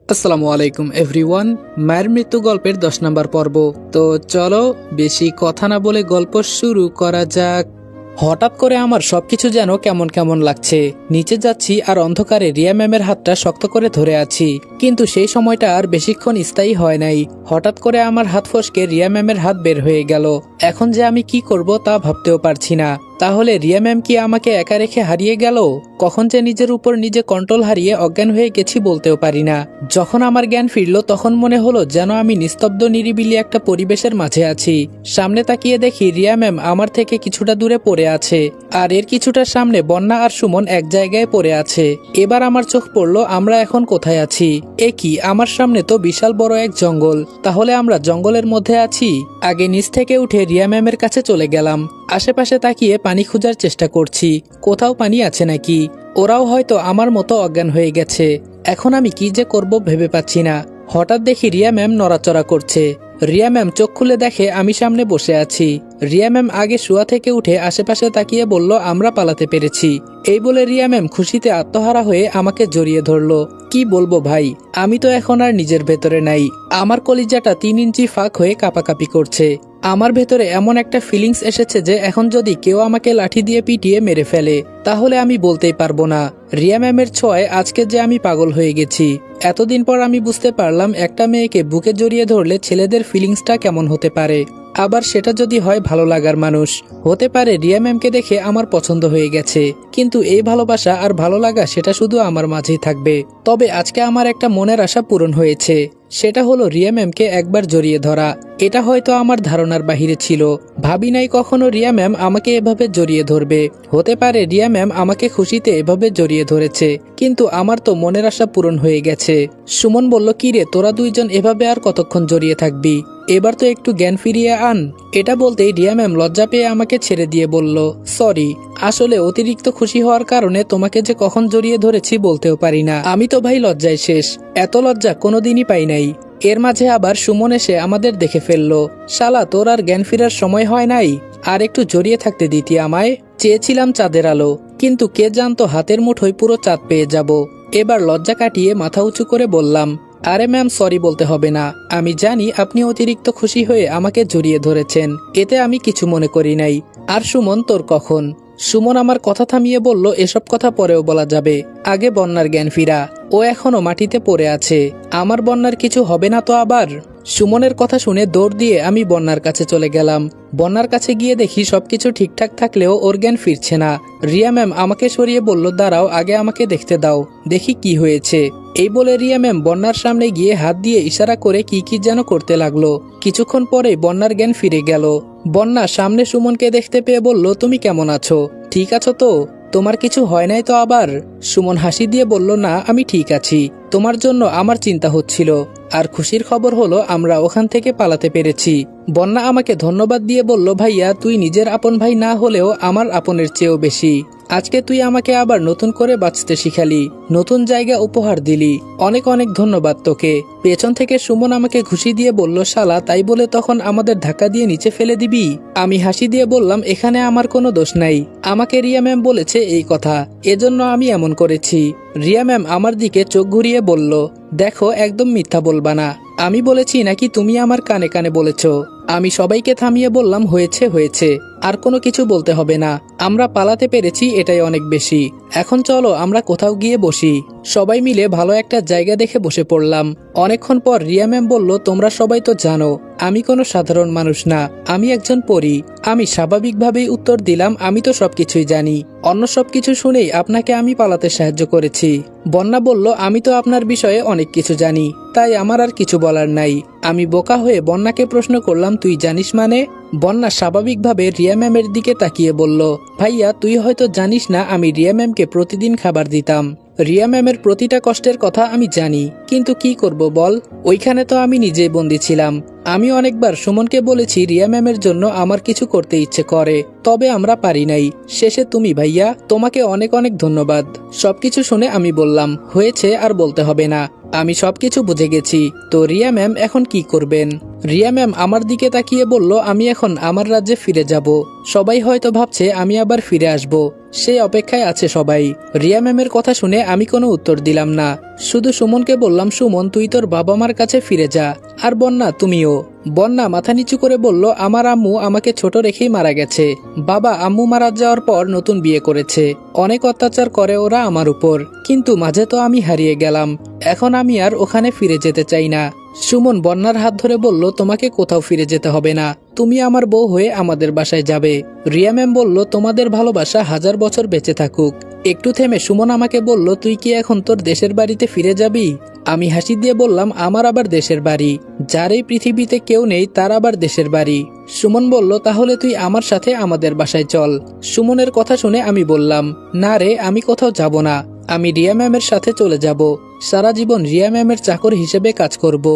আসসালামু আলাইকুম এভরিওয়ান। মায়ের মৃত্যু গল্পের 10 নম্বর পর্ব। তো চলো বেশি কথা না বলে গল্প শুরু করা যাক। হঠাৎ করে আমার সবকিছু যেন কেমন কেমন লাগছে। নিচে যাচ্ছি আর অন্ধকারে রিয়া ম্যামের হাতটা শক্ত করে ধরে আছি, কিন্তু সেই সময়টা আর বেশিক্ষণ স্থায়ী হয় নাই। হঠাৎ করে আমার হাত ফসকে রিয়া ম্যামের হাত বের হয়ে গেল। এখন যে আমি কি করব তা ভাবতেও পারছি না। তাহলে রিয়া ম্যাম কি আমাকে একা রেখে হারিয়ে গেল? কখন যে নিজের উপর নিজে কন্ট্রোল হারিয়ে অজ্ঞান হয়ে গেছি বলতেও পারি না। যখন আমার জ্ঞান ফিরল তখন মনে হলো যেন আমি নিস্তব্ধ নিরিবিলি একটা পরিবেশের মাঝে আছি। সামনে তাকিয়ে দেখি রিয়া ম্যাম আমার থেকে কিছুটা দূরে পড়ে আছে, আর এর কিছুটা সামনে বন্যা আর সুমন এক জায়গায় পড়ে আছে। এবার আমার চোখ পড়লো আমরা এখন কোথায় আছি। এ কি, আমার সামনে তো বিশাল বড় এক জঙ্গল। তাহলে আমরা জঙ্গলের মধ্যে আছি? আগে নিচ থেকে উঠে রিয়া ম্যামের কাছে চলে গেলাম। আশেপাশে তাকিয়ে পানি খোঁজার চেষ্টা করছি, কোথাও পানি আছে নাকি। ওরাও হয়তো আমার মতো অজ্ঞান হয়ে গেছে। এখন আমি কি যে করব ভেবে পাচ্ছি না। হঠাৎ দেখি রিয়া ম্যাম নড়াচড়া করছে। রিয়া ম্যাম চোখ খুলে দেখে আমি সামনে বসে আছি। রিয়া ম্যাম আগে শোয়া থেকে উঠে আশেপাশে তাকিয়ে বলল, আমরা পালাতে পেরেছি। এই বলে রিয়া ম্যাম খুশিতে আত্মহারা হয়ে আমাকে জড়িয়ে ধরলো। কি বলবো ভাই, আমি তো এখন আর নিজের ভেতরে নাই। আমার কলিজাটা 3 ইঞ্চি ফাঁক হয়ে কাঁপাকাঁপি করছে। আমার ভেতরে এমন একটা ফিলিংস এসেছে যে এখন যদি কেউ আমাকে লাঠি দিয়ে পিটিয়ে মেরে ফেলে তাহলে আমি বলতেই পারবো না। রিয়া ম্যামের ছোঁয়ায় আজকে যে আমি পাগল হয়ে গেছি। এতদিন পর আমি বুঝতে পারলাম একটা মেয়েকে বুকে জড়িয়ে ধরলে ছেলেদের ফিলিংসটা কেমন হতে পারে। আবার সেটা যদি হয় ভালো লাগার মানুষ। হতে পারে রিয়া ম্যামকে দেখে আমার পছন্দ হয়ে গেছে, কিন্তু এই ভালোবাসা আর ভালো লাগা সেটা শুধু আমার মাঝেই থাকবে। তবে আজকে আমার একটা মনের আশা পূরণ হয়েছে, সেটা হলো রিয়া ম্যামকে একবার জড়িয়ে ধরা। এটা হয়তো আমার ধারণার বাহিরে ছিল। ভাবি নাই কখনো রিয়া ম্যাম আমাকে এভাবে জড়িয়ে ধরবে। হতে পারে রিয়া ম্যাম আমাকে খুশিতে এভাবে জড়িয়ে ধরেছে, কিন্তু আমার তো মনের আশা পূরণ হয়ে গেছে। সুমন বলল, কি রে তোরা দুইজন এভাবে আর কতক্ষণ জড়িয়ে থাকবি? এবার তো একটু জ্ঞান ফিরিয়ে আন। এটা বলতেই রিয়া ম্যাম লজ্জা পেয়ে আমাকে ছেড়ে দিয়ে বলল, সরি, আসলে অতিরিক্ত খুশি হওয়ার কারণে তোমাকে যে কখন জড়িয়ে ধরেছি বলতেও পারি না। আমি তো ভাই লজ্জায় শেষ, এত লজ্জা কোনোদিনই পাই নাই। এর মাঝে আবার সুমন এসে আমাদের দেখে ফেললো। শালা, তোর আর জ্ঞান ফিরার সময় হয় নাই? আর একটু জড়িয়ে থাকতে দিতি আমায়। চেয়েছিলাম চাঁদের আলো, কিন্তু কে জানতো হাতের মুঠোয় পুরো চাঁদ পেয়ে যাব। এবার লজ্জা কাটিয়ে মাথা উঁচু করে বললাম, আরে ম্যাম, সরি বলতে হবে না। আমি জানি আপনি অতিরিক্ত খুশি হয়ে আমাকে জড়িয়ে ধরেছেন, এতে আমি কিছু মনে করি নাই। আর সুমন, তোর কখন? সুমন আমার কথা থামিয়ে বলল, এসব কথা পরেও বলা যাবে, আগে বন্যার জ্ঞান ফিরা। ও এখনো মাটিতে পড়ে আছে। আমার বন্যার কিছু হবে না তো আবার? সুমনের কথা শুনে দৌড় দিয়ে আমি বন্যার কাছে চলে গেলাম। বন্যার কাছে গিয়ে দেখি সবকিছু ঠিকঠাক থাকলেও ওর জ্ঞান ফিরছে না। রিয়া ম্যাম আমাকে সরিয়ে বলল, দাঁড়াও, আগে আমাকে দেখতে দাও, দেখি কি হয়েছে। এই বলে রিয়া ম্যাম বন্যার সামনে গিয়ে হাত দিয়ে ইশারা করে কি কি যেন করতে লাগলো। কিছুক্ষণ পরে বন্যার জ্ঞান ফিরে গেল। বন্যা সামনে সুমনকে দেখতে পেয়ে বলল, তুমি কেমন আছো? ঠিক আছো তো? তোমার কিছু হয় নাই তো আবার? সুমন হাসি দিয়ে বলল, না, আমি ঠিক আছি। তোমার জন্য আমার চিন্তা হচ্ছিল। আর খুশির খবর হলো আমরা ওখান থেকে পালাতে পেরেছি। বন্যা আমাকে ধন্যবাদ দিয়ে বলল, ভাইয়া, তুই নিজের আপন ভাই না হলেও আমার আপনের চেয়েও বেশি। আজকে তুই আমাকে আবার নতুন করে বাঁচতে শিখালি, নতুন জায়গা উপহার দিলি। অনেক অনেক ধন্যবাদ তোকে। পেছন থেকে সুমন আমাকে ঘুষি দিয়ে বলল, শালা, তাই বলে তখন আমাদের ধাক্কা দিয়ে নিচে ফেলে দিবি? আমি হাসি দিয়ে বললাম, এখানে আমার কোনো দোষ নাই। আমাকে রিয়া ম্যাম বলেছে এই কথা, এজন্য আমি এমন করেছি। রিয়া ম্যাম আমার দিকে চোখ ঘুরিয়ে বলল, দেখো, একদম মিথ্যা বলবা না। আমি বলেছি নাকি তুমি আমার কানে কানে বলেছ? আমি সবাইকে থামিয়ে বললাম, হয়েছে হয়েছে, আর কোনো কিছু বলতে হবে না। আমরা পালাতে পেরেছি, এটাই অনেক বেশি। এখন চলো আমরা কোথাও গিয়ে বসি। সবাই মিলে ভালো একটা জায়গা দেখে বসে পড়লাম। অনেকক্ষণ পর রিয়া ম্যাম বলল, তোমরা সবাই তো জানো আমি কোনো সাধারণ মানুষ না, আমি একজন পরী। আমি স্বাভাবিকভাবেই উত্তর দিলাম, আমি তো সবকিছুই জানি। অন্য সবকিছু শুনেই আপনাকে আমি পালাতে সাহায্য করেছি। বন্যা বলল, আমি তো আপনার বিষয়ে অনেক কিছু জানি, তাই আমার আর কিছু বলার নাই। আমি বোকা হয়ে বন্যাকে প্রশ্ন করলাম, তুই জানিস মানে? বন্যা স্বাভাবিকভাবে রিয়া ম্যামের দিকে তাকিয়ে বলল, ভাইয়া, তুই হয়তো জানিস না, আমি রিয়া ম্যামকে প্রতিদিন খাবার দিতাম। রিয়া ম্যামের প্রতিটা কষ্টের কথা আমি জানি, কিন্তু কি করব বল, ওইখানে তো আমি নিজেই বন্দী ছিলাম। আমি অনেকবার সুমনকে বলেছি রিয়া ম্যামের জন্য আমার কিছু করতে ইচ্ছে করে, তবে আমরা পারি নাই। শেষে তুমি, ভাইয়া, তোমাকে অনেক অনেক ধন্যবাদ। সবকিছু শুনে আমি বললাম, হয়েছে, আর বলতে হবে না, আমি সবকিছু বুঝে গেছি। তো রিয়া ম্যাম এখন কি করবেন? রিয়া ম্যাম আমার দিকে তাকিয়ে বলল, আমি এখন আমার রাজ্যে ফিরে যাব। সবাই হয়তো ভাবছে আমি আবার ফিরে আসব, সেই অপেক্ষায় আছে সবাই। রিয়া ম্যামের কথা শুনে আমি কোনো উত্তর দিলাম না, শুধু সুমনকে বললাম, সুমন তুই তোর বাবা মার কাছে ফিরে যা, আর বন্যা তুমিও। বন্যা মাথা নিচু করে বলল, আমার আম্মু আমাকে ছোট রেখেই মারা গেছে। বাবা আম্মু মারা যাওয়ার পর নতুন বিয়ে করেছে, অনেক অত্যাচার করে ওরা আমার উপর, কিন্তু মাঝে তো আমি হারিয়ে গেলাম, এখন আমি আর ওখানে ফিরে যেতে চাই না। সুমন বন্যার হাত ধরে বলল, তোমাকে কোথাও ফিরে যেতে হবে না, তুমি আমার বউ হয়ে আমাদের বাসায় যাবে। রিয়া ম্যাম বলল, তোমাদের ভালোবাসা 1000 বছর বেঁচে থাকুক। একটু থেমে সুমন আমাকে বলল, তুই কি এখন তোর দেশের বাড়িতে ফিরে যাবি? আমি হাসি দিয়ে বললাম, আমার আবার দেশের বাড়ি? যার এই পৃথিবীতে কেউ নেই তার আবার দেশের বাড়ি। সুমন বলল, তাহলে তুই আমার সাথে আমাদের বাসায় চল। সুমনের কথা শুনে আমি বললাম, না রে, আমি কোথাও যাব না, আমি রিয়া ম্যামের সাথে চলে যাব, সারা জীবন রিয়া ম্যামের চাকর হিসেবে কাজ করব।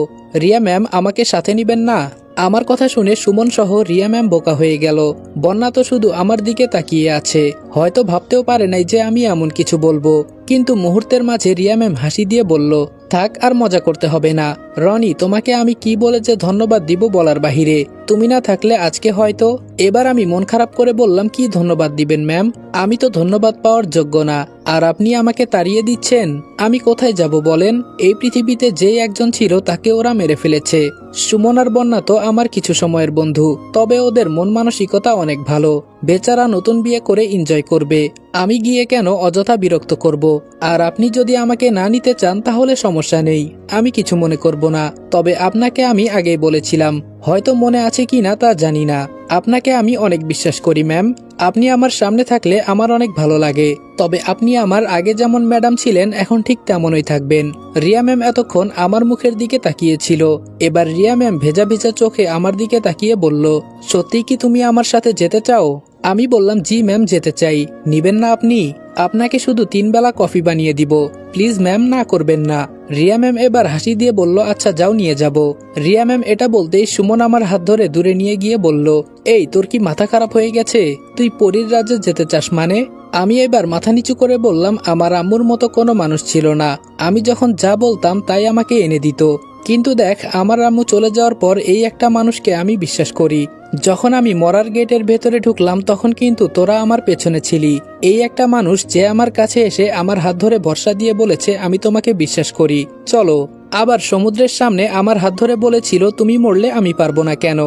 রিয়া ম্যাম আমাকে সাথে নিবেন না? আমার কথা শুনে সুমন সহ রিয়া ম্যাম বোকা হয়ে গেল। বন্যা তো শুধু আমার দিকে তাকিয়ে আছে, হয়তো ভাবতেও পারে নাই যে আমি এমন কিছু বলবো। কিন্তু মুহূর্তের মাঝে রিয়া ম্যাম হাসি দিয়ে বলল, থাক আর মজা করতে হবে না রনি, তোমাকে আমি কি বলে যে ধন্যবাদ দিব বলার বাহিরে, তুমি না থাকলে আজকে হয়তো। এবার আমি মন খারাপ করে বললাম, কি ধন্যবাদ দিবেন ম্যাম, আমি তো ধন্যবাদ পাওয়ার যোগ্য না, আর আপনি আমাকে তাড়িয়ে দিচ্ছেন, আমি কোথায় যাব বলেন? এই পৃথিবীতে যেই একজন ছিল তাকে ওরা মেরে ফেলেছে। সুমন আর বন্যা তো আমার কিছু সময়ের বন্ধু, তবে ওদের মন মানসিকতা অনেক ভালো, বেচারা নতুন বিয়ে করে এনজয় করবে, আমি গিয়ে কেন অযথা বিরক্ত করব? আর আপনি যদি আমাকে না নিতে চান তাহলে সমস্যা নেই, আমি কিছু মনে করব না। তবে আপনাকে আমি আগেই বলেছিলাম, হয়তো মনে আছে কিনা তা জানি না, আপনাকে আমি অনেক বিশ্বাস করি ম্যাম, আপনি আমার সামনে থাকলে আমার অনেক ভালো লাগে, তবে আপনি আমার আগে যেমন ম্যাডাম ছিলেন এখন ঠিক তেমনই থাকবেন। রিয়া ম্যাম এতক্ষণ আমার মুখের দিকে তাকিয়েছিল, এবার রিয়া ম্যাম ভেজা ভেজা চোখে আমার দিকে তাকিয়ে বলল, সত্যি কি তুমি আমার সাথে যেতে চাও? আমি বললাম, জি ম্যাম যেতে চাই, নিবেন না আপনি? আপনাকে শুধু 3 বেলা কফি বানিয়ে দিব, প্লিজ ম্যাম না করবেন না। রিয়া ম্যাম এবার হাসি দিয়ে বলল, আচ্ছা যাও নিয়ে যাব। রিয়া ম্যাম এটা বলতেই সুমন আমার হাত ধরে দূরে নিয়ে গিয়ে বলল, এই তোর কি মাথা খারাপ হয়ে গেছে? তুই পরীর রাজ্যে যেতে চাস মানে? আমি এবার মাথা নিচু করে বললাম, আমার আম্মুর মতো কোনো মানুষ ছিল না, আমি যখন যা বলতাম তাই আমাকে এনে দিত, কিন্তু দেখ আমার আম্মু চলে যাওয়ার পর এই একটা মানুষকে আমি বিশ্বাস করি। যখন আমি মরার গেটের ভেতরে ঢুকলাম তখন কিন্তু তোরা আমার পেছনে ছিলি, এই একটা মানুষ যে আমার কাছে এসে আমার হাত ধরে ভরসা দিয়ে বলেছে আমি তোমাকে বিশ্বাস করি, চলো। আবার সমুদ্রের সামনে আমার হাত ধরে বলেছিল, তুমি মরলে আমি পারবো না কেন?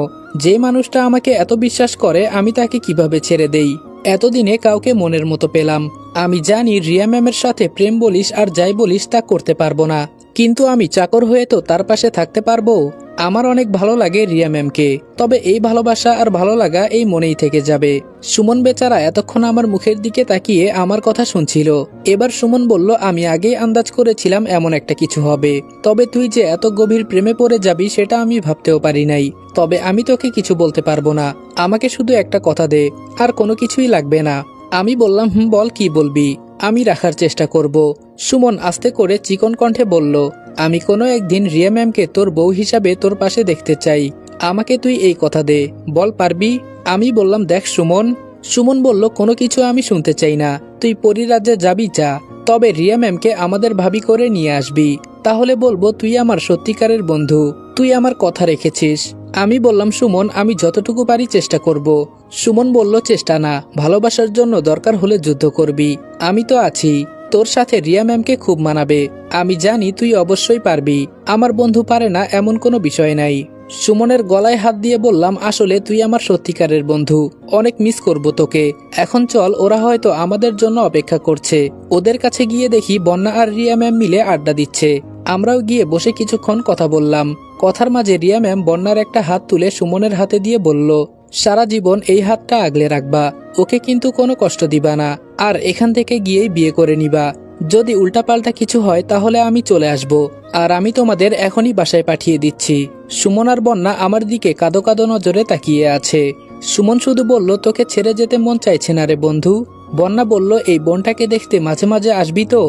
যে মানুষটা আমাকে এত বিশ্বাস করে আমি তাকে কিভাবে ছেড়ে দেই? এতদিনে কাউকে মনের মতো পেলাম। আমি জানি রিয়া ম্যামের সাথে প্রেম বলিস আর যাই বলিস তা করতে পারবো না, কিন্তু আমি চাকর হয়ে তো তার পাশে থাকতে পারবো। আমার অনেক ভালো লাগে রিয়া ম্যামকে, তবে এই ভালোবাসা আর ভালো লাগা এই মনেই থেকে যাবে। সুমন বেচারা এতক্ষণ আমার মুখের দিকে তাকিয়ে আমার কথা শুনছিল। এবার সুমন বলল, আমি আগেই আন্দাজ করেছিলাম এমন একটা কিছু হবে, তবে তুই যে এত গভীর প্রেমে পড়ে যাবি সেটা আমি ভাবতেও পারি নাই। তবে আমি তোকে কিছু বলতে পারবো না, আমাকে শুধু একটা কথা দে, আর কোনো কিছুই লাগবে না। আমি বললাম, বল কি বলবি, আমি রাখার চেষ্টা করব। সুমন আস্তে করে চিকন কণ্ঠে বলল, আমি কোনো একদিন রিয়া ম্যামকে তোর বউ হিসাবে তোর পাশে দেখতে চাই, আমাকে তুই এই কথা দে, বল পারবি? আমি বললাম, দেখ সুমন। সুমন বলল, কোনো কিছু আমি শুনতে চাই না, তুই পরিরাজ্যে যাবি যা, তবে রিয়া ম্যামকে আমাদের ভাবি করে নিয়ে আসবি, তাহলে বলবো তুই আমার সত্যিকারের বন্ধু, তুই আমার কথা রেখেছিস। আমি বললাম, সুমন আমি যতটুকু পারি চেষ্টা করব। সুমন বলল, চেষ্টা না, ভালোবাসার জন্য দরকার হলে যুদ্ধ করবি, আমি তো আছি, তোর সাথে রিয়া ম্যামকে খুব মানাবে, আমি জানি তুই অবশ্যই পারবি, আমার বন্ধু পারে না এমন কোনো বিষয় নাই। সুমনের গলায় হাত দিয়ে বললাম, আসলে তুই আমার সত্যিকারের বন্ধু, অনেক মিস করব তোকে, এখন চল, ওরা হয়তো আমাদের জন্য অপেক্ষা করছে। ওদের কাছে গিয়ে দেখি বন্যা আর রিয়া ম্যাম মিলে আড্ডা দিচ্ছে, আমরাও গিয়ে বসে কিছুক্ষণ কথা বললাম। কথার মাঝে রিয়া ম্যাম বন্যার একটা হাত তুলে সুমনের হাতে দিয়ে বলল, সারা জীবন এই হাতটা আগলে রাখবা, ওকে কিন্তু কোনো কষ্ট দিবা না, আর এখান থেকে গিয়েই বিয়ে করে নিবা, যদি উল্টাপাল্টা কিছু হয় তাহলে আমি চলে আসব, আর আমি তোমাদের এখনই বাসায় পাঠিয়ে দিচ্ছি। সুমন আর বন্যা আমার দিকে কাঁদো কাঁদো নজরে তাকিয়ে আছে। সুমন শুধু বলল, তোকে ছেড়ে যেতে মন চাইছে না রে বন্ধু। বন্যা বলল, এই বোনটাকে দেখতে মাঝে মাঝে আসবি তো,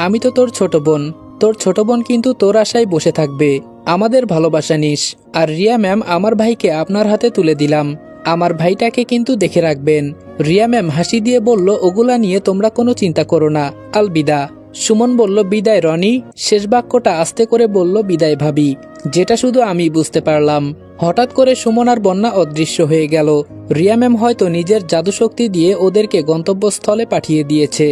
আমি তো তোর ছোট বোন, তোর ছোট বোন কিন্তু তোর আশায় বসে থাকবে, আমাদের ভালোবাসা নিস। আর রিয়া ম্যাম আমার ভাইকে আপনার হাতে তুলে দিলাম, আমার ভাইটাকে কিন্তু দেখে রাখবেন। রিয়া ম্যাম হাসি দিয়ে বলল, ওগুলা নিয়ে তোমরা কোনো চিন্তা করো না, আলবিদা। সুমন বলল, বিদায় রনি। শেষ বাক্যটা আস্তে করে বলল, বিদায় ভাবি, যেটা শুধু আমি বুঝতে পারলাম। হঠাৎ করে সুমন আর বন্যা অদৃশ্য হয়ে গেল। রিয়া ম্যাম হয়তো নিজের জাদুশক্তি দিয়ে ওদেরকে গন্তব্যস্থলে পাঠিয়ে দিয়েছে।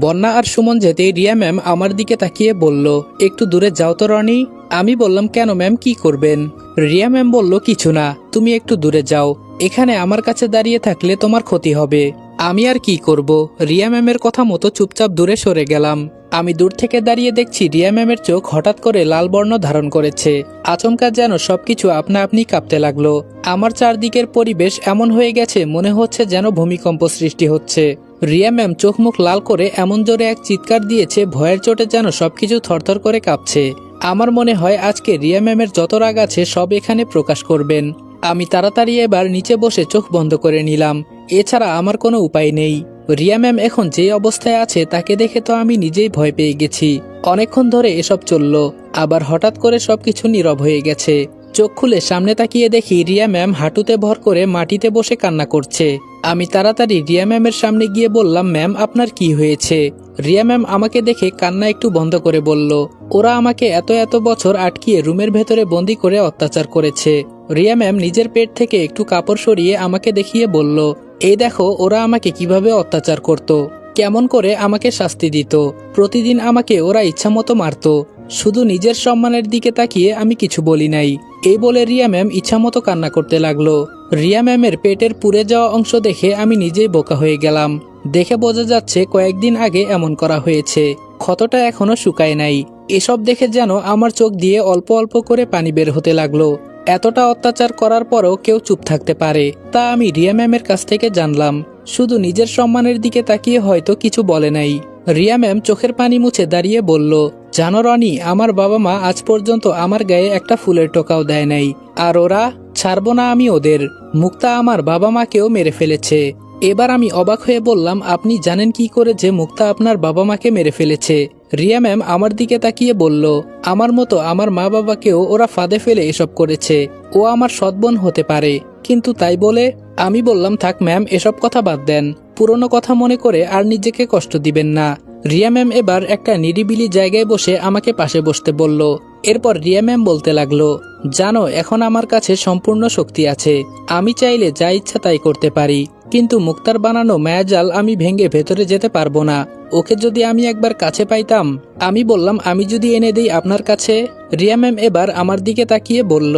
বন্যা আর সুমন যেতেই রিয়া ম্যাম আমার দিকে তাকিয়ে বলল, একটু দূরে যাও তো রনি। আমি বললাম, কেন ম্যাম, কি করবেন? রিয়া ম্যাম বলল, কিছু না, তুমি একটু দূরে যাও, এখানে আমার কাছে দাঁড়িয়ে থাকলে তোমার ক্ষতি হবে। আমি আর কি করব, রিয়া ম্যামের কথা মতো চুপচাপ দূরে সরে গেলাম। আমি দূর থেকে দাঁড়িয়ে দেখছি রিয়া ম্যামের চোখ হঠাৎ করে লাল বর্ণ ধারণ করেছে। আচমকা যেন সবকিছু আপনা আপনি কাঁপতে লাগলো। আমার চারদিকের পরিবেশ এমন হয়ে গেছে, মনে হচ্ছে যেন ভূমিকম্প সৃষ্টি হচ্ছে। রিয়া ম্যাম চোখ মুখ লাল করে এমন জোরে এক চিৎকার দিয়েছে, ভয়ের চোটে যেন সবকিছু থরথর করে কাঁপছে। আমার মনে হয় আজকে রিয়া ম্যামের যত রাগ আছে সব এখানে প্রকাশ করবেন। আমি তাড়াতাড়ি এবার নিচে বসে চোখ বন্ধ করে নিলাম। এছাড়া আমার কোনো উপায় নেই। রিয়া ম্যাম এখন যে অবস্থায় আছে তাকে দেখে তো আমি নিজেই ভয় পেয়ে গেছি। অনেকক্ষণ ধরে এসব চলল, আবার হঠাৎ করে সবকিছু নীরব হয়ে গেছে। চোখ খুলে সামনে তাকিয়ে দেখি রিয়া ম্যাম হাঁটুতে ভর করে মাটিতে বসে কান্না করছে। আমি তাড়াতাড়ি রিয়া ম্যামের সামনে গিয়ে বললাম, ম্যাম, আপনার কি হয়েছে? রিয়া ম্যাম আমাকে দেখে কান্না একটু বন্ধ করে বলল, ওরা আমাকে এত এত বছর আটকিয়ে রুমের ভেতরে বন্দি করে অত্যাচার করেছে। রিয়া ম্যাম নিজের পেট থেকে একটু কাপড় সরিয়ে আমাকে দেখিয়ে বলল, এই দেখো ওরা আমাকে কিভাবে অত্যাচার করত, কেমন করে আমাকে শাস্তি দিত। প্রতিদিন আমাকে ওরা ইচ্ছামতো মারত। শুধু নিজের সম্মানের দিকে তাকিয়ে আমি কিছু বলি নাই। এই বলে রিয়া ম্যাম ইচ্ছামতো কান্না করতে লাগলো। রিয়া ম্যামের পেটের পুড়ে যাওয়া অংশ দেখে আমি নিজেই বোকা হয়ে গেলাম। দেখে বোঝা যাচ্ছে কয়েকদিন আগে এমন করা হয়েছে, ক্ষতটা এখনো শুকায় নাই। এসব দেখে যেন আমার চোখ দিয়ে অল্প অল্প করে পানি বের হতে লাগলো। এতটা অত্যাচার করার পরও কেউ চুপ থাকতে পারে, তা আমি রিয়া ম্যামের কাছ থেকে জানলাম। শুধু নিজের সম্মানের দিকে তাকিয়ে হয়তো কিছু বলে নাই। রিয়া ম্যাম চোখের পানি মুছে দাঁড়িয়ে বলল, জানো রনি, আমার বাবা মা আজ পর্যন্ত আমার গায়ে একটা ফুলের টোকাও দেয় নাই, আর ওরা ছাড়বো না আমি ওদের। মুক্তা আমার বাবা মাকেও মেরে ফেলেছে। এবার আমি অবাক হয়ে বললাম, আপনি জানেন কি করে যে মুক্তা আপনার বাবা মাকে মেরে ফেলেছে? রিয়া ম্যাম আমার দিকে তাকিয়ে বলল, আমার মতো আমার মা বাবাকেও ওরা ফাঁদে ফেলে এসব করেছে। ও আমার সৎবোন হতে পারে, কিন্তু তাই বলে? আমি বললাম, থাক ম্যাম, এসব কথা বাদ দেন, পুরনো কথা মনে করে আর নিজেকে কষ্ট দিবেন না। রিয়া ম্যাম এবার একটা নিরিবিলি জায়গায় বসে আমাকে পাশে বসতে বলল। এরপর রিয়া ম্যাম বলতে লাগলো, জানো, এখন আমার কাছে সম্পূর্ণ শক্তি আছে। আমি চাইলে যা ইচ্ছা তাই করতে পারি, কিন্তু মুক্তার বানানো মায়াজাল আমি ভেঙে ভেতরে যেতে পারবো না। ওকে যদি আমি একবার কাছে পাইতাম। আমি বললাম, আমি যদি এনে দিই আপনার কাছে? রিয়া ম্যাম এবার আমার দিকে তাকিয়ে বলল,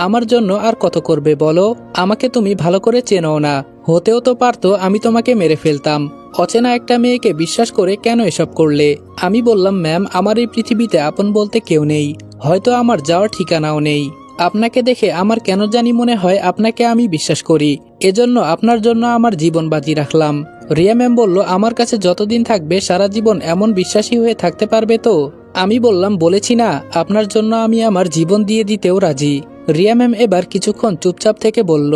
আমার জন্য আর কত করবে বলো? আমাকে তুমি ভালো করে চেনো না, হতেও তো পারতো আমি তোমাকে মেরে ফেলতাম। অচেনা একটা মেয়েকে বিশ্বাস করে কেন এসব করলে? আমি বললাম, ম্যাম, আমার এই পৃথিবীতে আপন বলতে কেউ নেই, হয়তো আমার যাওয়ার ঠিকানাও নেই। আপনাকে দেখে আমার কেন জানি মনে হয় আপনাকে আমি বিশ্বাস করি, এজন্য আপনার জন্য আমার জীবন বাজি রাখলাম। রিয়া ম্যাম বলল, আমার কাছে যতদিন থাকবে সারা জীবন এমন বিশ্বাসী হয়ে থাকতে পারবে তো? আমি বললাম, বলেছি না, আপনার জন্য আমি আমার জীবন দিয়ে দিতেও রাজি। রিয়া ম্যাম এবার কিছুক্ষণ চুপচাপ থেকে বলল,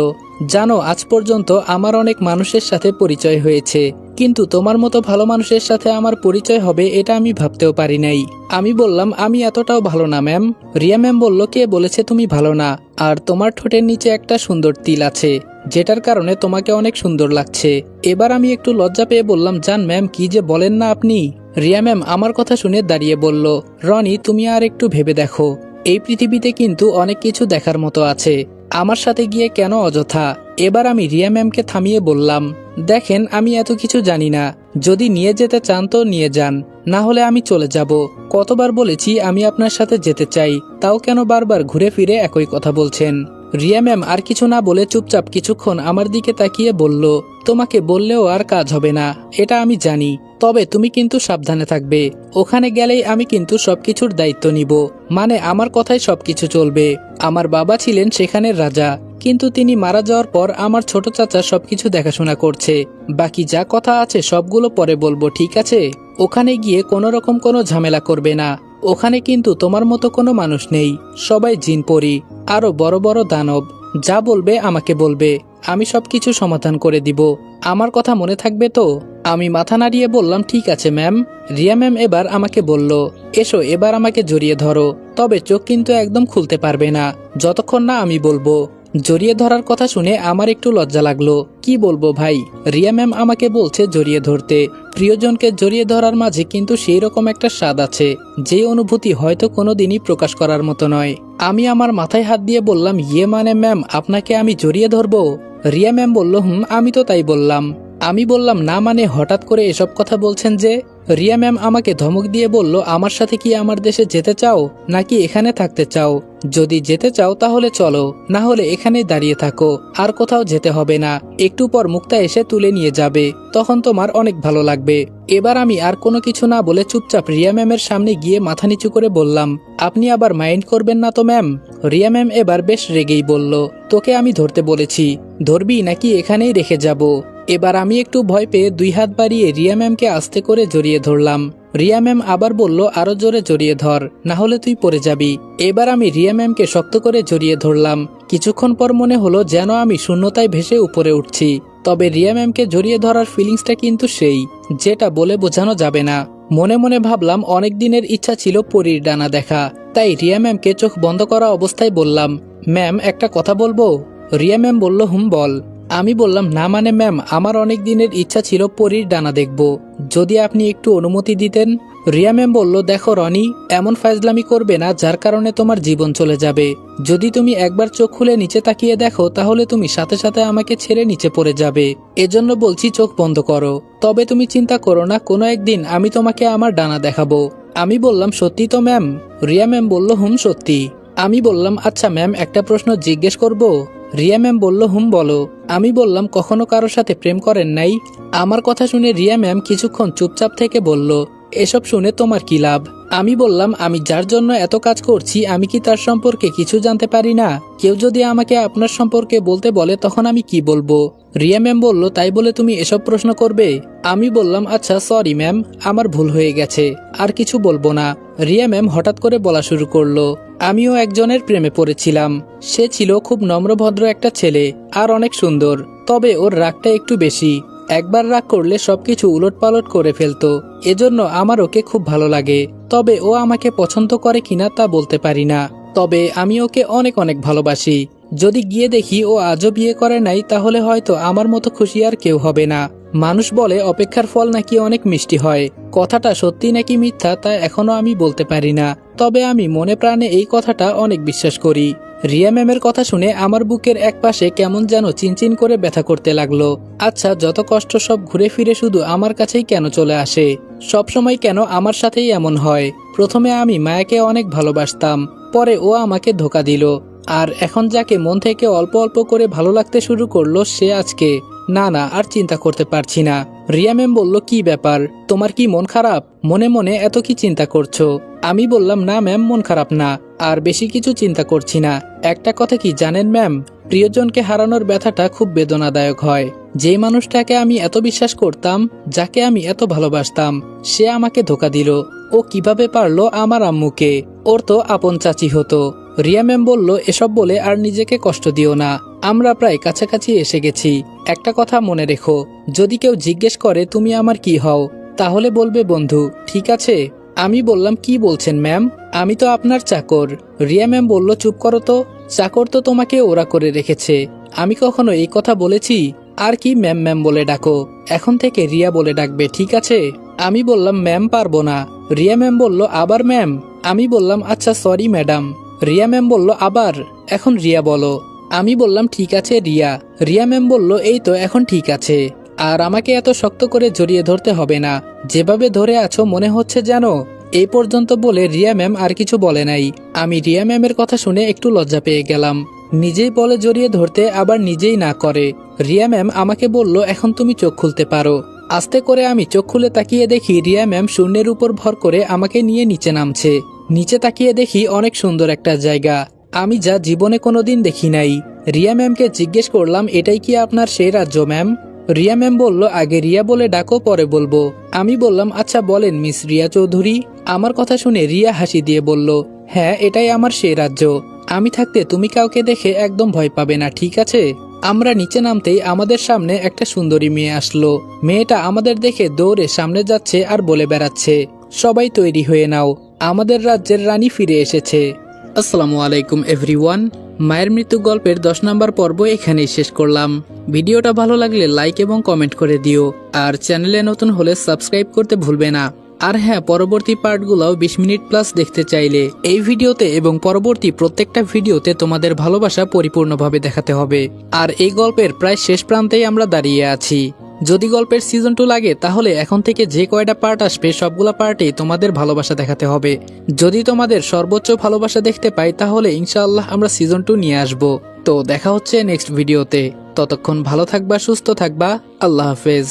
জানো, আজ পর্যন্ত আমার অনেক মানুষের সাথে পরিচয় হয়েছে, কিন্তু তোমার মতো ভালো মানুষের সাথে আমার পরিচয় হবে এটা আমি ভাবতেও পারি নাই। আমি বললাম, আমি এতটাও ভালো না ম্যাম। রিয়া ম্যাম বলল, কে বলেছে তুমি ভালো না? আর তোমার ঠোঁটের নিচে একটা সুন্দর তিল আছে, যেটার কারণে তোমাকে অনেক সুন্দর লাগছে। এবার আমি একটু লজ্জা পেয়ে বললাম, জান ম্যাম, কি যে বলেন না আপনি। রিয়া ম্যাম আমার কথা শুনে দাঁড়িয়ে বলল, রনি, তুমি আর একটু ভেবে দেখো, এই পৃথিবীতে কিন্তু অনেক কিছু দেখার মতো আছে, আমার সাথে গিয়ে কেন অযথা? এবার আমি রিয়া ম্যামকে থামিয়ে বললাম, দেখেন, আমি এত কিছু জানি না, যদি নিয়ে যেতে চান তো নিয়ে যান, না হলে আমি চলে যাব। কতবার বলেছি আমি আপনার সাথে যেতে চাই, তাও কেন বারবার ঘুরে ফিরে একই কথা বলছেন? রিয়া ম্যাম আর কিছু না বলে চুপচাপ কিছুক্ষণ আমার দিকে তাকিয়ে বলল, তোমাকে বললেও আর কাজ হবে না, এটা আমি জানি, তবে তুমি কিন্তু সাবধানে থাকবে। ওখানে গেলেই আমি কিন্তু সবকিছুর দায়িত্ব নিব, মানে আমার কথাই সবকিছু চলবে। আমার বাবা ছিলেন সেখানের রাজা, কিন্তু তিনি মারা যাওয়ার পর আমার ছোট চাচা সবকিছু দেখাশোনা করছে। বাকি যা কথা আছে সবগুলো পরে বলবো, ঠিক আছে? ওখানে গিয়ে কোনো রকম কোনো ঝামেলা করবে না। ওখানে কিন্তু তোমার মতো কোনো মানুষ নেই, সবাই জিন পরি, আরো বড় বড় দানব। যা বলবে আমাকে বলবে, আমি সবকিছু সমাধান করে দিব। আমার কথা মনে থাকবে তো? আমি মাথা নাড়িয়ে বললাম, ঠিক আছে ম্যাম। রিয়া ম্যাম এবার আমাকে বলল, এসো, এবার আমাকে জড়িয়ে ধরো, তবে চোখ কিন্তু একদম খুলতে পারবে না যতক্ষণ না আমি বলবো। জড়িয়ে ধরার কথা শুনে আমার একটু লজ্জা লাগলো। কি বলবো ভাই, রিয়া ম্যাম আমাকে বলছে জড়িয়ে ধরতে। প্রিয়জনকে জড়িয়ে ধরার মাঝে কিন্তু সেই রকম একটা স্বাদ আছে, যে অনুভূতি হয়তো কোনোদিনই প্রকাশ করার মতো নয়। আমি আমার মাথায় হাত দিয়ে বললাম, ইয়ে মানে ম্যাম, আপনাকে আমি জড়িয়ে ধরবো? রিয়া ম্যাম বলল, আমি তো তাই বললাম। আমি বললাম, না মানে হঠাৎ করে এসব কথা বলছেন যে? রিয়া ম্যাম আমাকে ধমক দিয়ে বলল, আমার সাথে কি আমার দেশে যেতে চাও নাকি এখানে থাকতে চাও? যদি যেতে চাও তাহলে চলো, না হলে এখানেই দাঁড়িয়ে থাকো, আর কোথাও যেতে হবে না। একটু পর মুক্তা এসে তুলে নিয়ে যাবে, তখন তোমার অনেক ভালো লাগবে। এবার আমি আর কোনো কিছু না বলে চুপচাপ রিয়া ম্যামের সামনে গিয়ে মাথা নিচু করে বললাম, আপনি আবার মাইন্ড করবেন না তো ম্যাম? রিয়া ম্যাম এবার বেশ রেগেই বলল, তোকে আমি ধরতে বলেছি, ধরবি নাকি এখানেই রেখে যাব? এবার আমি একটু ভয় পেয়ে 2 হাত বাড়িয়ে রিয়া ম্যামকে আস্তে করে জড়িয়ে ধরলাম। রিয়া ম্যাম আবার বলল, আরো জোরে জড়িয়ে ধর, না হলে তুই পড়ে যাবি। এবার আমি রিয়া ম্যামকে শক্ত করে জড়িয়ে ধরলাম। কিছুক্ষণ পর মনে হলো যেন আমি শূন্যতায় ভেসে উপরে উঠছি। তবে রিয়া ম্যামকে জড়িয়ে ধরার ফিলিংসটা কিন্তু সেই, যেটা বলে বোঝানো যাবে না। মনে মনে ভাবলাম, অনেক দিনের ইচ্ছা ছিল পরীর ডানা দেখা। তাই রিয়া ম্যামকে চোখ বন্ধ করা অবস্থায় বললাম, ম্যাম একটা কথা বলবো? রিয়া ম্যাম বলল, বল। আমি বললাম, না মানে ম্যাম, আমার অনেক দিনের ইচ্ছা ছিল পরীর ডানা দেখব, যদি আপনি একটু অনুমতি দিতেন। রিয়া ম্যাম বলল, দেখো রনি, এমন ফাজলামি করবে না যার কারণে তোমার জীবন চলে যাবে। যদি তুমি একবার চোখ খুলে নিচে তাকিয়ে দেখো তাহলে তুমি সাথে সাথে আমাকে ছেড়ে নিচে পড়ে যাবে। এজন্য বলছি চোখ বন্ধ করো। তবে তুমি চিন্তা করো না, কোনো একদিন আমি তোমাকে আমার ডানা দেখাবো। আমি বললাম, সত্যি তো ম্যাম? রিয়া ম্যাম বলল, সত্যি। আমি বললাম, আচ্ছা ম্যাম, একটা প্রশ্ন জিজ্ঞেস করব? রিয়া ম্যাম বলল, বলো। আমি বললাম, কখনো কারোর সাথে প্রেম করেন নাই? আমার কথা শুনে রিয়া ম্যাম কিছুক্ষণ চুপচাপ থেকে বলল, এসব শুনে তোমার কি লাভ? আমি বললাম, আমি যার জন্য এত কাজ করছি আমি কি তার সম্পর্কে কিছু জানতে পারি না? কেউ যদি আমাকে আপনার সম্পর্কে বলতে বলে তখন আমি কি বলবো? রিয়া ম্যাম বলল, তাই বলে তুমি এসব প্রশ্ন করবে? আমি বললাম, আচ্ছা সরি ম্যাম, আমার ভুল হয়ে গেছে, আর কিছু বলবো না। রিয়া ম্যাম হঠাৎ করে বলা শুরু করলো, আমিও একজনের প্রেমে পড়েছিলাম। সে ছিল খুব নম্রভদ্র একটা ছেলে, আর অনেক সুন্দর। তবে ওর রাগটা একটু বেশি। একবার রাগ করলে সবকিছু উলটপালট করে ফেলতো। এজন্য আমার ওকে খুব ভালো লাগে। তবে ও আমাকে পছন্দ করে কিনা তা বলতে পারি না। তবে আমি ওকে অনেক অনেক ভালোবাসি। যদি গিয়ে দেখি ও আজও বিয়ে করে নাই তাহলে হয়তো আমার মতো খুশি আর কেউ হবে না। মানুষ বলে অপেক্ষার ফল নাকি অনেক মিষ্টি হয়। কথাটা সত্যি নাকি মিথ্যা তা এখনো আমি বলতে পারি না। তবে আমি মনে প্রাণে এই কথাটা অনেক বিশ্বাস করি। রিয়া ম্যামের কথা শুনে আমার বুকের একপাশে কেমন যেন চিনচিন করে ব্যথা করতে লাগলো। আচ্ছা, যত কষ্ট সব ঘুরে ফিরে শুধু আমার কাছেই কেন চলে আসে? সবসময় কেন আমার সাথেই এমন হয়? প্রথমে আমি মায়াকে অনেক ভালোবাসতাম, পরে ও আমাকে ধোকা দিল। আর এখন যাকে মন থেকে অল্প অল্প করে ভালো লাগতে শুরু করলো সে আজকে, না না, আর চিন্তা করতে পারছি না। রিয়া ম্যাম বলল, কি ব্যাপার, তোমার কি মন খারাপ? মনে মনে এত কি চিন্তা করছো? আমি বললাম, না ম্যাম, মন খারাপ না, আর বেশি কিছু চিন্তা করছি না। একটা কথা কি জানেন ম্যাম, প্রিয়জনকে হারানোর ব্যথাটা খুব বেদনাদায়ক হয়। যে মানুষটাকে আমি এত বিশ্বাস করতাম, যাকে আমি এত ভালোবাসতাম, সে আমাকে ধোকা দিল। ও কিভাবে পারলো আমার আম্মুকে? ওর তো আপন চাচি হতো। রিয়া ম্যাম বলল, এসব বলে আর নিজেকে কষ্ট দিও না, আমরা প্রায় কাছাকাছি এসে গেছি। একটা কথা মনে রেখো, যদি কেউ জিজ্ঞেস করে তুমি আমার কি হও, তাহলে বলবে বন্ধু, ঠিক আছে? আমি বললাম, কি বলছেন ম্যাম, আমি তো আপনার চাকর। রিয়া ম্যাম বলল, চুপ করো তো, চাকর তো তোমাকে ওরা করে রেখেছে। আমি কখনো এই কথা বলেছি? আর কি ম্যাম ম্যাম বলে ডাকো, এখন থেকে রিয়া বলে ডাকবে, ঠিক আছে? আমি বললাম, ম্যাম পারবো না। রিয়া ম্যাম বলল, আবার ম্যাম? আমি বললাম, আচ্ছা সরি ম্যাডাম। রিয়া ম্যাম বলল, আবার? এখন রিয়া বলো। আমি বললাম, ঠিক আছে রিয়া। রিয়া ম্যাম বলল, এই তো এখন ঠিক আছে। আর আমাকে এত শক্ত করে জড়িয়ে ধরতে হবে না, যেভাবে ধরে আছো মনে হচ্ছে যেন। এই পর্যন্ত বলে রিয়া ম্যাম আর কিছু বলে নাই। আমি রিয়া ম্যামের কথা শুনে একটু লজ্জা পেয়ে গেলাম। নিজেই বলে জড়িয়ে ধরতে, আবার নিজেই না করে। রিয়া ম্যাম আমাকে বলল, এখন তুমি চোখ খুলতে পারো। আস্তে করে আমি চোখ খুলে তাকিয়ে দেখি রিয়া ম্যাম শূন্যের উপর ভর করে আমাকে নিয়ে নিচে নামছে। নিচে তাকিয়ে দেখি অনেক সুন্দর একটা জায়গা, আমি যা জীবনে কোনোদিন দেখি নাই। রিয়া ম্যামকে জিজ্ঞেস করলাম, এটাই কি আপনার সেই রাজ্য ম্যাম? রিয়া ম্যাম বলল, আগে রিয়া বলে ডাকো, পরে বলবো। আমি বললাম, আচ্ছা বলেন মিস রিয়া চৌধুরী। আমার কথা শুনে রিয়া হাসি দিয়ে বলল, হ্যাঁ এটাই আমার সেই রাজ্য। আমি থাকতে তুমি কাউকে দেখে একদম ভয় পাবে না, ঠিক আছে? আমরা নিচে নামতেই আমাদের সামনে একটা সুন্দরী মেয়ে আসলো। মেয়েটা আমাদের দেখে দৌড়ে সামনে যাচ্ছে আর বলে বেড়াচ্ছে, সবাই তৈরি হয়ে নাও, আমাদের রাজ্যের রানী ফিরে এসেছে। আসসালামু আলাইকুম এভরিওয়ান। মায়ের মৃত্যু গল্পের 10 নম্বর পর্ব এখানেই শেষ করলাম। ভিডিওটা ভালো লাগলে লাইক এবং কমেন্ট করে দিও, আর চ্যানেলে নতুন হলে সাবস্ক্রাইব করতে ভুলবে না। আর হ্যাঁ, পরবর্তী পার্টগুলোও 20 মিনিট প্লাস দেখতে চাইলে এই ভিডিওতে এবং পরবর্তী প্রত্যেকটা ভিডিওতে তোমাদের ভালোবাসা পরিপূর্ণভাবে দেখাতে হবে। আর এই গল্পের প্রায় শেষ প্রান্তেই আমরা দাঁড়িয়ে আছি। যদি গল্পের সিজন 2 লাগে তাহলে এখন থেকে যে কয়টা পার্ট আসবে সবগুলা পার্টেই তোমাদের ভালোবাসা দেখাতে হবে। যদি তোমাদের সর্বোচ্চ ভালোবাসা দেখতে পাই তাহলে ইনশাআল্লাহ আমরা সিজন 2 নিয়ে আসব। তো দেখা হচ্ছে নেক্সট ভিডিওতে। ততক্ষণ ভালো থাকবা, সুস্থ থাকবা। আল্লাহ হাফেজ।